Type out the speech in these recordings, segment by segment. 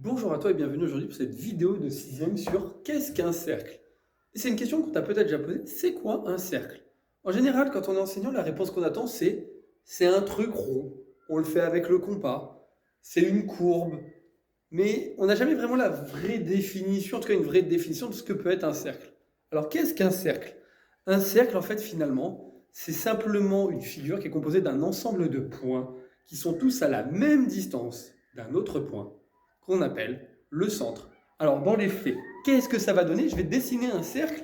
Bonjour à toi et bienvenue aujourd'hui pour cette vidéo de sixième sur qu'est-ce qu'un cercle? Et c'est une question qu'on t'a peut-être déjà posée, c'est quoi un cercle? En général, quand on est enseignant, la réponse qu'on attend c'est un truc rond, on le fait avec le compas, c'est une courbe, mais on n'a jamais vraiment la vraie définition, en tout cas une vraie définition de ce que peut être un cercle. Alors qu'est-ce qu'un cercle? Un cercle, en fait, finalement, c'est simplement une figure qui est composée d'un ensemble de points qui sont tous à la même distance d'un autre point qu'on appelle le centre. Alors dans les faits, qu'est-ce que ça va donner? Je vais dessiner un cercle,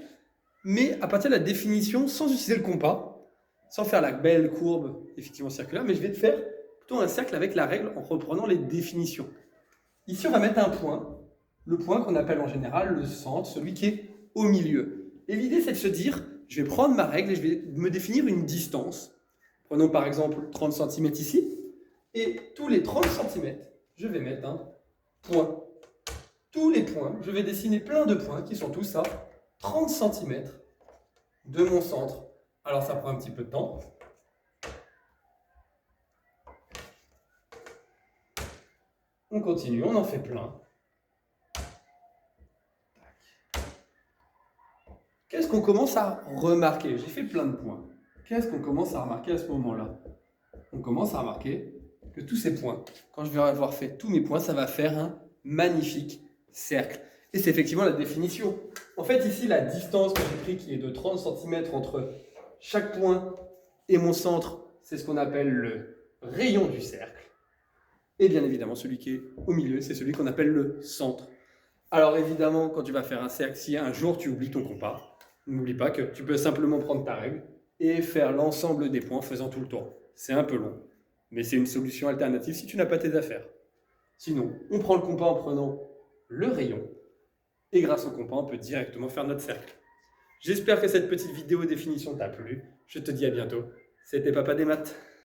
mais à partir de la définition, sans utiliser le compas, sans faire la belle courbe effectivement circulaire, mais je vais te faire plutôt un cercle avec la règle en reprenant les définitions. Ici, on va mettre un point, le point qu'on appelle en général le centre, celui qui est au milieu. Et l'idée, c'est de se dire, je vais prendre ma règle et je vais me définir une distance. Prenons par exemple 30 cm ici, et tous les 30 cm, je vais mettre un point. Tous les points, je vais dessiner plein de points qui sont tous à 30 cm de mon centre. Alors ça prend un petit peu de temps. On continue, on en fait plein. Qu'est-ce qu'on commence à remarquer? J'ai fait plein de points. Qu'est-ce qu'on commence à remarquer à ce moment-là? On commence à remarquer que tous ces points, quand je vais avoir fait tous mes points, ça va faire un magnifique cercle. Et c'est effectivement la définition. En fait, ici, la distance que j'ai pris, qui est de 30 cm entre chaque point et mon centre, c'est ce qu'on appelle le rayon du cercle. Et bien évidemment, celui qui est au milieu, c'est celui qu'on appelle le centre. Alors évidemment, quand tu vas faire un cercle, si un jour tu oublies ton compas, n'oublie pas que tu peux simplement prendre ta règle et faire l'ensemble des points en faisant tout le tour. C'est un peu long, mais c'est une solution alternative si tu n'as pas tes affaires. Sinon, on prend le compas en prenant le rayon, et grâce au compas, on peut directement faire notre cercle. J'espère que cette petite vidéo définition t'a plu. Je te dis à bientôt. C'était Papa des maths.